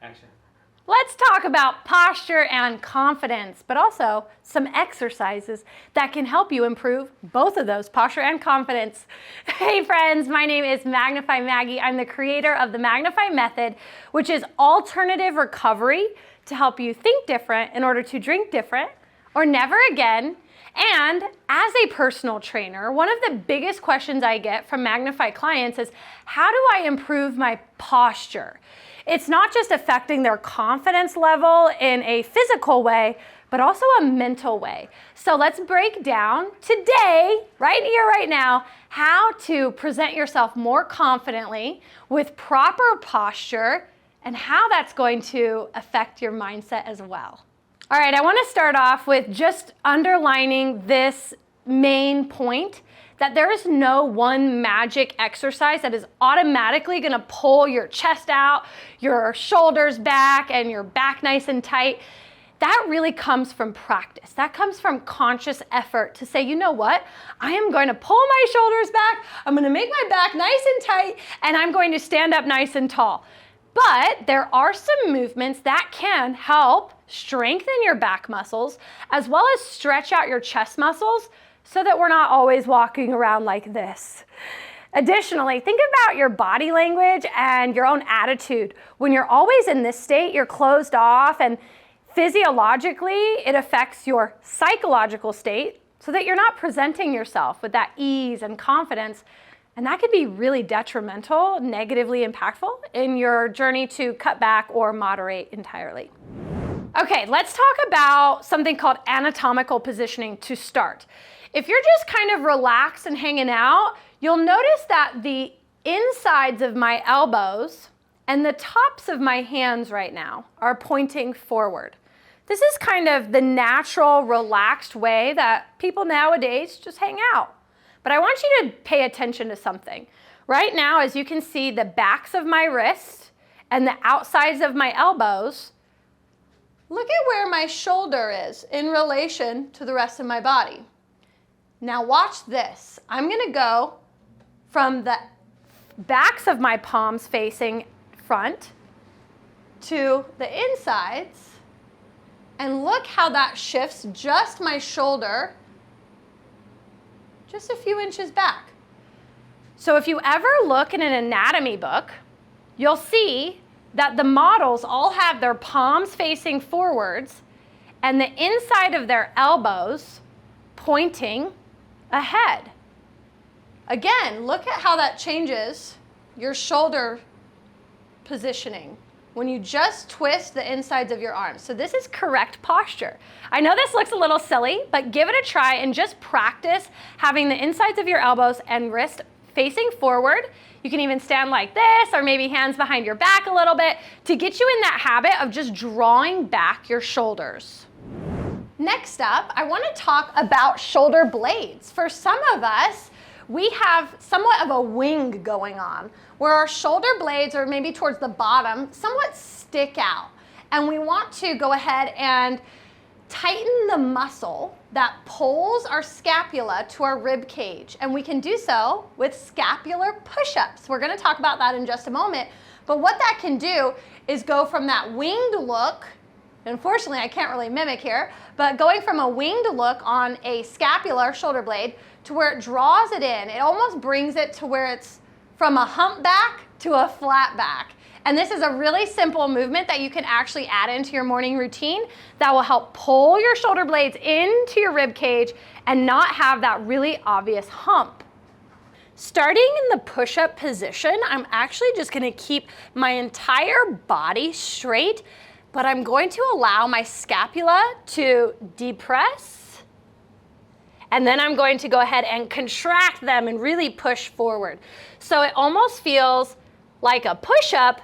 Action. Let's talk about posture and confidence, but also some exercises that can help you improve both of those, posture and confidence. Hey friends, my name is Magnify Maggie. I'm the creator of the Magnify Method, which is alternative recovery to help you think different in order to drink different or never again. And as a personal trainer, one of the biggest questions I get from Magnify clients is, how do I improve my posture? It's not just affecting their confidence level in a physical way, but also a mental way. So let's break down today, right here, right now, how to present yourself more confidently with proper posture and how that's going to affect your mindset as well. All right, I want to start off with just underlining this main point, that there is no one magic exercise that is automatically going to pull your chest out, your shoulders back, and your back nice and tight. That really comes from practice. That comes from conscious effort to say, you know what? I am going to pull my shoulders back, I'm going to make my back nice and tight, and I'm going to stand up nice and tall. But there are some movements that can help strengthen your back muscles as well as stretch out your chest muscles so that we're not always walking around like this. Additionally, think about your body language and your own attitude. When you're always in this state, you're closed off, and physiologically, it affects your psychological state so that you're not presenting yourself with that ease and confidence. And that could be really detrimental, negatively impactful in your journey to cut back or moderate entirely. Okay, let's talk about something called anatomical positioning to start. If you're just kind of relaxed and hanging out, you'll notice that the insides of my elbows and the tops of my hands right now are pointing forward. This is kind of the natural, relaxed way that people nowadays just hang out. But I want you to pay attention to something. Right now, as you can see, the backs of my wrists and the outsides of my elbows, look at where my shoulder is in relation to the rest of my body. Now watch this. I'm going to go from the backs of my palms facing front to the insides, and look how that shifts just my shoulder just a few inches back. So if you ever look in an anatomy book, you'll see that the models all have their palms facing forwards and the inside of their elbows pointing ahead. Again, look at how that changes your shoulder positioning when you just twist the insides of your arms. So this is correct posture. I know this looks a little silly, but give it a try and just practice having the insides of your elbows and wrist facing forward. You can even stand like this, or maybe hands behind your back a little bit to get you in that habit of just drawing back your shoulders. Next up, I want to talk about shoulder blades. For some of us, we have somewhat of a wing going on, where our shoulder blades, or maybe towards the bottom, somewhat stick out. And we want to go ahead and tighten the muscle that pulls our scapula to our rib cage. And we can do so with scapular push-ups. We're going to talk about that in just a moment. But what that can do is go from that winged look. Unfortunately, I can't really mimic here, but going from a winged look on a scapular shoulder blade to where it draws it in, it almost brings it to where it's from a hump-back to a flat back. And this is a really simple movement that you can actually add into your morning routine that will help pull your shoulder blades into your rib cage and not have that really obvious hump. Starting in the push-up position, I'm actually just going to keep my entire body straight, but I'm going to allow my scapula to depress, and then I'm going to go ahead and contract them and really push forward. So it almost feels like a push-up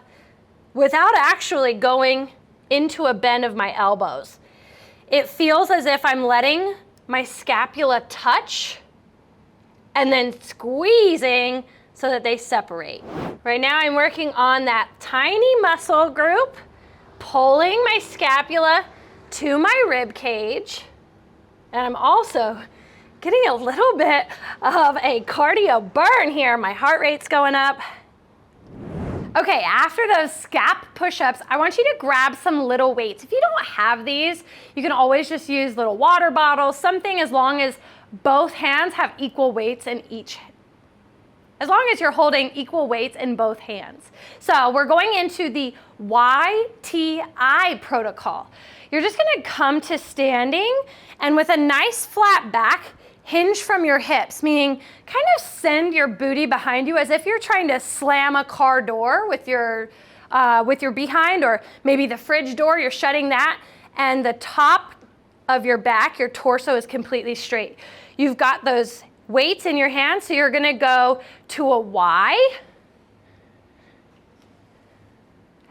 without actually going into a bend of my elbows. It feels as if I'm letting my scapula touch and then squeezing so that they separate. Right now I'm working on that tiny muscle group, pulling my scapula to my rib cage, and I'm also getting a little bit of a cardio burn here. My heart rate's going up. Okay, after those scap push-ups, I want you to grab some little weights. If you don't have these, you can always just use little water bottles, something as long as both hands have equal weights in each, as long as you're holding equal weights in both hands. So we're going into the YTI protocol. You're just gonna come to standing and with a nice flat back, hinge from your hips, meaning kind of send your booty behind you as if you're trying to slam a car door with your behind, or maybe the fridge door, you're shutting that, and the top of your back, your torso is completely straight. You've got those weights in your hands, so you're gonna go to a Y,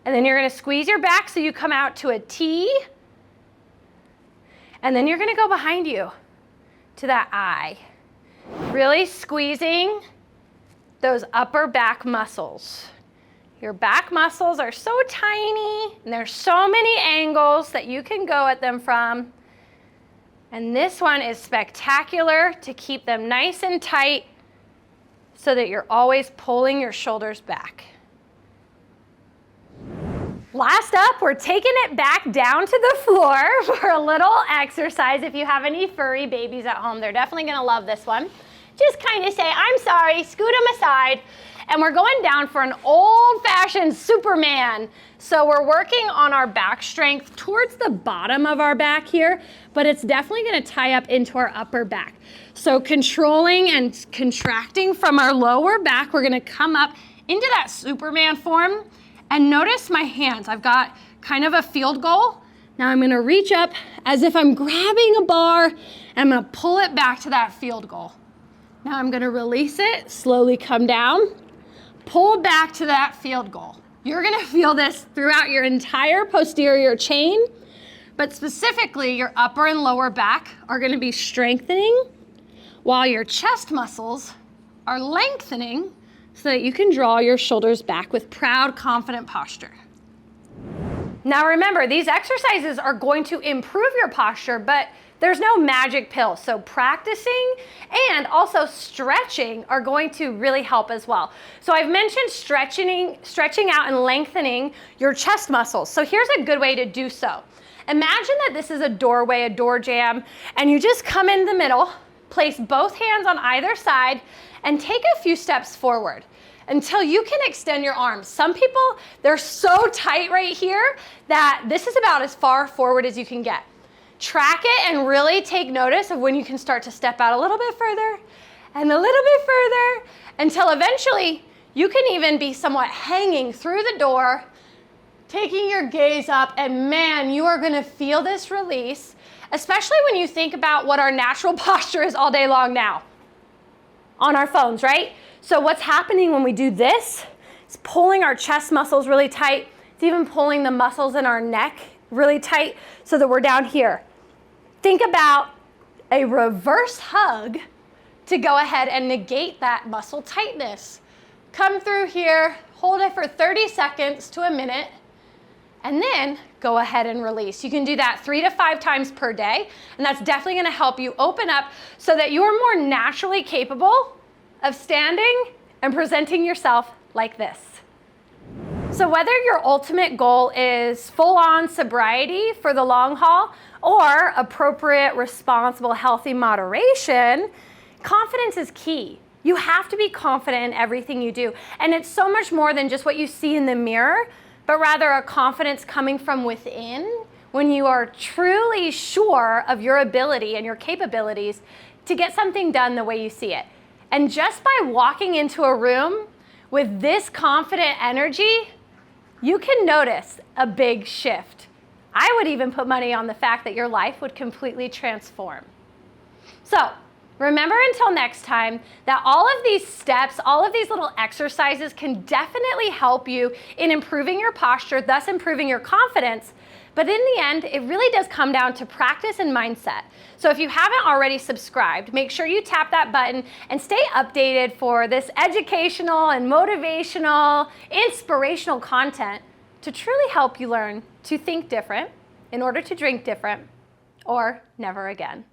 and then you're gonna squeeze your back so you come out to a T, and then you're gonna go behind you to that I. Really squeezing those upper back muscles. Your back muscles are so tiny, and there's so many angles that you can go at them from. And this one is spectacular to keep them nice and tight so that you're always pulling your shoulders back. Last up, we're taking it back down to the floor for a little exercise. If you have any furry babies at home, they're definitely gonna love this one. Just kind of say, I'm sorry, scoot them aside, and we're going down for an old-fashioned Superman. So we're working on our back strength towards the bottom of our back here, but it's definitely gonna tie up into our upper back. So controlling and contracting from our lower back, we're gonna come up into that Superman form. And notice my hands. I've got kind of a field goal. Now I'm gonna reach up as if I'm grabbing a bar, and I'm gonna pull it back to that field goal. Now I'm gonna release it, slowly come down, pull back to that field goal. You're gonna feel this throughout your entire posterior chain, but specifically your upper and lower back are gonna be strengthening while your chest muscles are lengthening so that you can draw your shoulders back with proud, confident posture. Now remember, these exercises are going to improve your posture, but there's no magic pill. So practicing and also stretching are going to really help as well. So I've mentioned stretching out and lengthening your chest muscles. So here's a good way to do so. Imagine that this is a doorway, a door jamb, and you just come in the middle, place both hands on either side, and take a few steps forward until you can extend your arms. Some people, they're so tight right here that this is about as far forward as you can get. Track it and really take notice of when you can start to step out a little bit further and a little bit further until eventually you can even be somewhat hanging through the door, taking your gaze up, and man, you are gonna feel this release, especially when you think about what our natural posture is all day long now on our phones, right? So what's happening when we do this is pulling our chest muscles really tight. It's even pulling the muscles in our neck really tight so that we're down here. Think about a reverse hug to go ahead and negate that muscle tightness. Come through here, hold it for 30 seconds to a minute, and then go ahead and release. You can do that 3 to 5 times per day, and that's definitely gonna help you open up so that you're more naturally capable of standing and presenting yourself like this. So whether your ultimate goal is full-on sobriety for the long haul or appropriate, responsible, healthy moderation, confidence is key. You have to be confident in everything you do. And it's so much more than just what you see in the mirror, but rather a confidence coming from within when you are truly sure of your ability and your capabilities to get something done the way you see it. And just by walking into a room with this confident energy, you can notice a big shift. I would even put money on the fact that your life would completely transform. So remember until next time that all of these steps, all of these little exercises can definitely help you in improving your posture, thus improving your confidence. But in the end, it really does come down to practice and mindset. So if you haven't already subscribed, make sure you tap that button and stay updated for this educational and motivational, inspirational content to truly help you learn to think different in order to drink different, or never again.